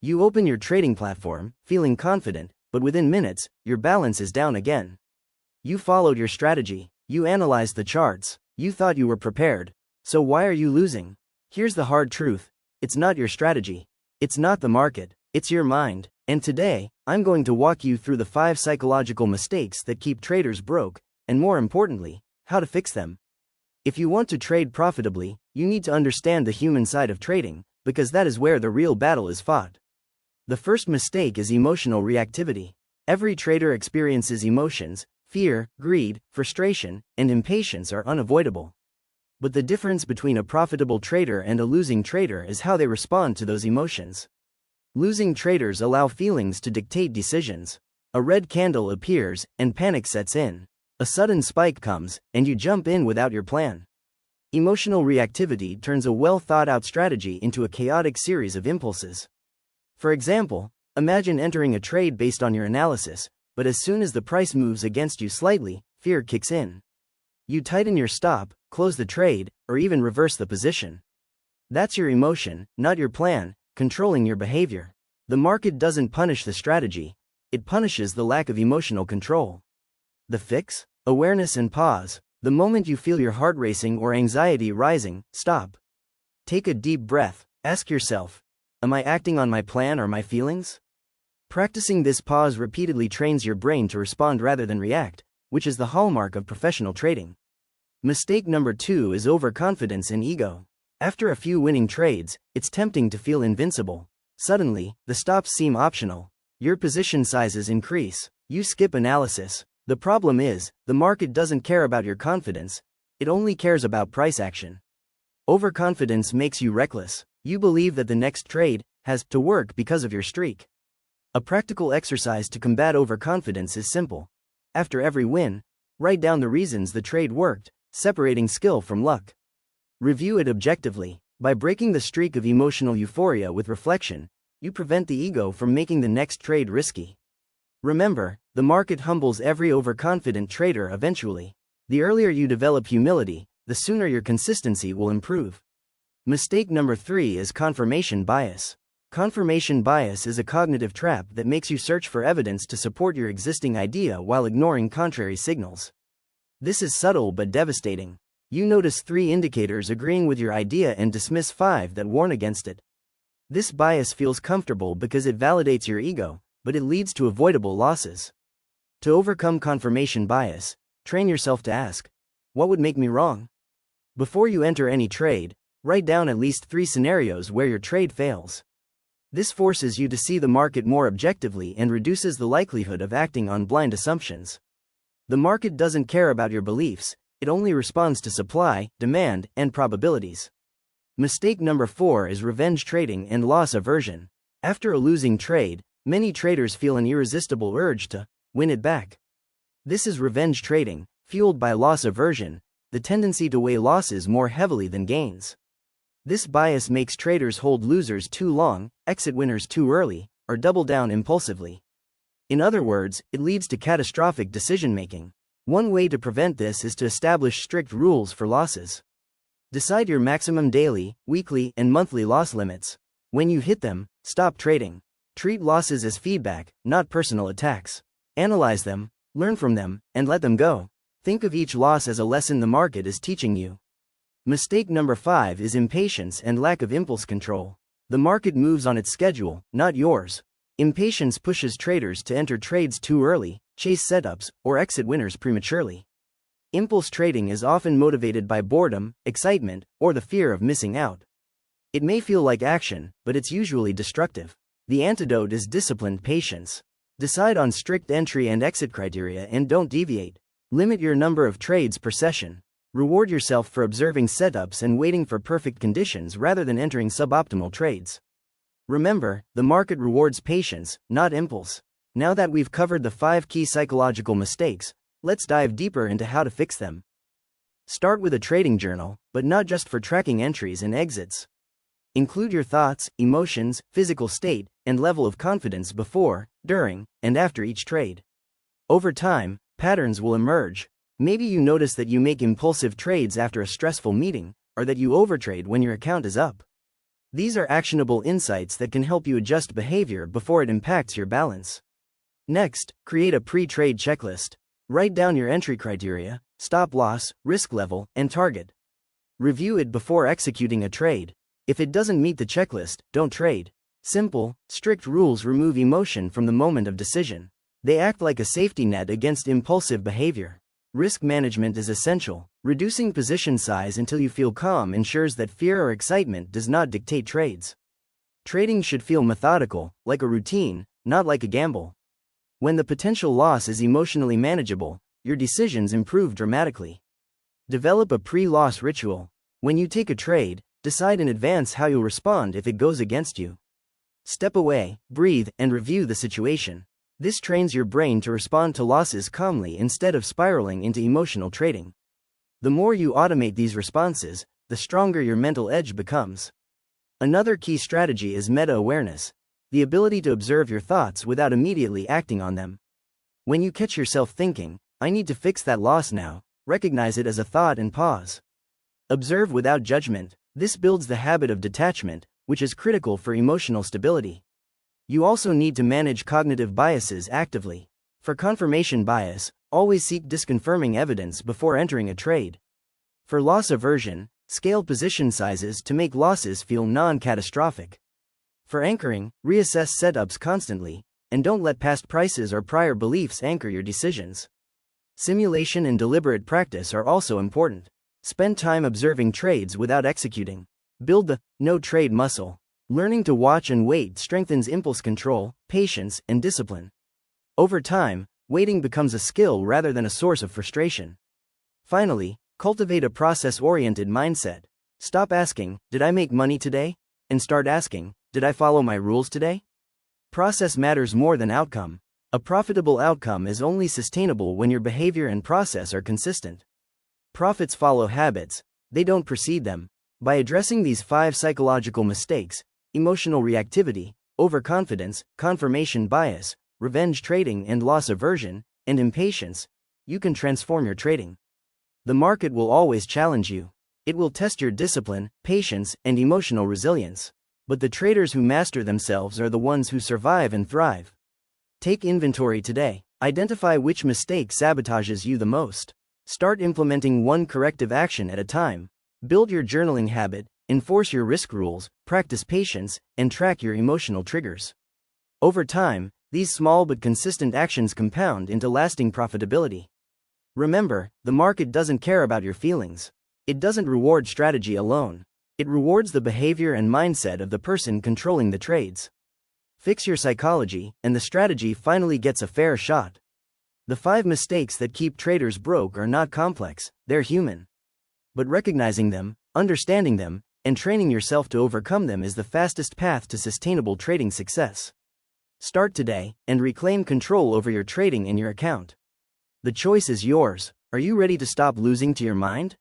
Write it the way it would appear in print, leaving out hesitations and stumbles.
You open your trading platform, feeling confident, but within minutes, your balance is down again. You followed your strategy, you analyzed the charts, you thought you were prepared. So why are you losing? Here's the hard truth. It's not your strategy. It's not the market. It's your mind. And today, I'm going to walk you through the 5 psychological mistakes that keep traders broke, and more importantly, how to fix them. If you want to trade profitably, you need to understand the human side of trading, because that is where the real battle is fought. The first mistake is emotional reactivity. Every trader experiences emotions. Fear, greed, frustration, and impatience are unavoidable. But the difference between a profitable trader and a losing trader is how they respond to those emotions. Losing traders allow feelings to dictate decisions. A red candle appears, and panic sets in. A sudden spike comes, and you jump in without your plan. Emotional reactivity turns a well-thought-out strategy into a chaotic series of impulses. For example, imagine entering a trade based on your analysis, but as soon as the price moves against you slightly, fear kicks in. You tighten your stop, close the trade, or even reverse the position. That's your emotion, not your plan, controlling your behavior. The market doesn't punish the strategy, it punishes the lack of emotional control. The fix? Awareness and pause. The moment you feel your heart racing or anxiety rising, stop. Take a deep breath, ask yourself, am I acting on my plan or my feelings? Practicing this pause repeatedly trains your brain to respond rather than react, which is the hallmark of professional trading. Mistake number 2 is overconfidence and ego. After a few winning trades, it's tempting to feel invincible. Suddenly, the stops seem optional. Your position sizes increase. You skip analysis. The problem is, the market doesn't care about your confidence, it only cares about price action. Overconfidence makes you reckless. You believe that the next trade has to work because of your streak. A practical exercise to combat overconfidence is simple. After every win, write down the reasons the trade worked, separating skill from luck. Review it objectively. By breaking the streak of emotional euphoria with reflection, you prevent the ego from making the next trade risky. Remember, the market humbles every overconfident trader eventually. The earlier you develop humility, the sooner your consistency will improve. Mistake number 3 is confirmation bias. Confirmation bias is a cognitive trap that makes you search for evidence to support your existing idea while ignoring contrary signals. This is subtle but devastating. You notice 3 indicators agreeing with your idea and dismiss 5 that warn against it. This bias feels comfortable because it validates your ego, but it leads to avoidable losses. To overcome confirmation bias, train yourself to ask, what would make me wrong? Before you enter any trade, write down at least 3 scenarios where your trade fails. This forces you to see the market more objectively and reduces the likelihood of acting on blind assumptions. The market doesn't care about your beliefs, it only responds to supply, demand, and probabilities. Mistake number 4 is revenge trading and loss aversion. After a losing trade, many traders feel an irresistible urge to win it back. This is revenge trading, fueled by loss aversion, the tendency to weigh losses more heavily than gains. This bias makes traders hold losers too long, exit winners too early, or double down impulsively. In other words, it leads to catastrophic decision-making. One way to prevent this is to establish strict rules for losses. Decide your maximum daily, weekly, and monthly loss limits. When you hit them, stop trading. Treat losses as feedback, not personal attacks. Analyze them, learn from them, and let them go. Think of each loss as a lesson the market is teaching you. Mistake number 5 is impatience and lack of impulse control. The market moves on its schedule, not yours. Impatience pushes traders to enter trades too early, chase setups, or exit winners prematurely. Impulse trading is often motivated by boredom, excitement, or the fear of missing out. It may feel like action, but it's usually destructive. The antidote is disciplined patience. Decide on strict entry and exit criteria and don't deviate. Limit your number of trades per session. Reward yourself for observing setups and waiting for perfect conditions rather than entering suboptimal trades. Remember, the market rewards patience, not impulse. Now that we've covered the 5 key psychological mistakes, let's dive deeper into how to fix them. Start with a trading journal, but not just for tracking entries and exits. Include your thoughts, emotions, physical state, and level of confidence before, during, and after each trade. Over time, patterns will emerge. Maybe you notice that you make impulsive trades after a stressful meeting, or that you overtrade when your account is up. These are actionable insights that can help you adjust behavior before it impacts your balance. Next, create a pre-trade checklist. Write down your entry criteria, stop loss, risk level, and target. Review it before executing a trade. If it doesn't meet the checklist, don't trade. Simple, strict rules remove emotion from the moment of decision. They act like a safety net against impulsive behavior. Risk management is essential. Reducing position size until you feel calm ensures that fear or excitement does not dictate trades. Trading should feel methodical, like a routine, not like a gamble. When the potential loss is emotionally manageable, your decisions improve dramatically. Develop a pre-loss ritual. When you take a trade, decide in advance how you'll respond if it goes against you. Step away, breathe, and review the situation. This trains your brain to respond to losses calmly instead of spiraling into emotional trading. The more you automate these responses, the stronger your mental edge becomes. Another key strategy is meta-awareness, the ability to observe your thoughts without immediately acting on them. When you catch yourself thinking, "I need to fix that loss now," recognize it as a thought and pause. Observe without judgment. This builds the habit of detachment, which is critical for emotional stability. You also need to manage cognitive biases actively. For confirmation bias, always seek disconfirming evidence before entering a trade. For loss aversion, scale position sizes to make losses feel non-catastrophic. For anchoring, reassess setups constantly, and don't let past prices or prior beliefs anchor your decisions. Simulation and deliberate practice are also important. Spend time observing trades without executing. Build the no-trade muscle. Learning to watch and wait strengthens impulse control, patience, and discipline. Over time, waiting becomes a skill rather than a source of frustration. Finally, cultivate a process-oriented mindset. Stop asking, "Did I make money today?" and start asking, "Did I follow my rules today?" Process matters more than outcome. A profitable outcome is only sustainable when your behavior and process are consistent. Profits follow habits, they don't precede them. By addressing these 5 psychological mistakes, emotional reactivity, overconfidence, confirmation bias, revenge trading and loss aversion, and impatience, you can transform your trading. The market will always challenge you. It will test your discipline, patience, and emotional resilience. But the traders who master themselves are the ones who survive and thrive. Take inventory today. Identify which mistake sabotages you the most. Start implementing one corrective action at a time. Build your journaling habit, enforce your risk rules, practice patience, and track your emotional triggers. Over time, these small but consistent actions compound into lasting profitability. Remember, the market doesn't care about your feelings. It doesn't reward strategy alone. It rewards the behavior and mindset of the person controlling the trades. Fix your psychology, and the strategy finally gets a fair shot. The 5 mistakes that keep traders broke are not complex, they're human. But recognizing them, understanding them, and training yourself to overcome them is the fastest path to sustainable trading success. Start today, and reclaim control over your trading and your account. The choice is yours. Are you ready to stop losing to your mind?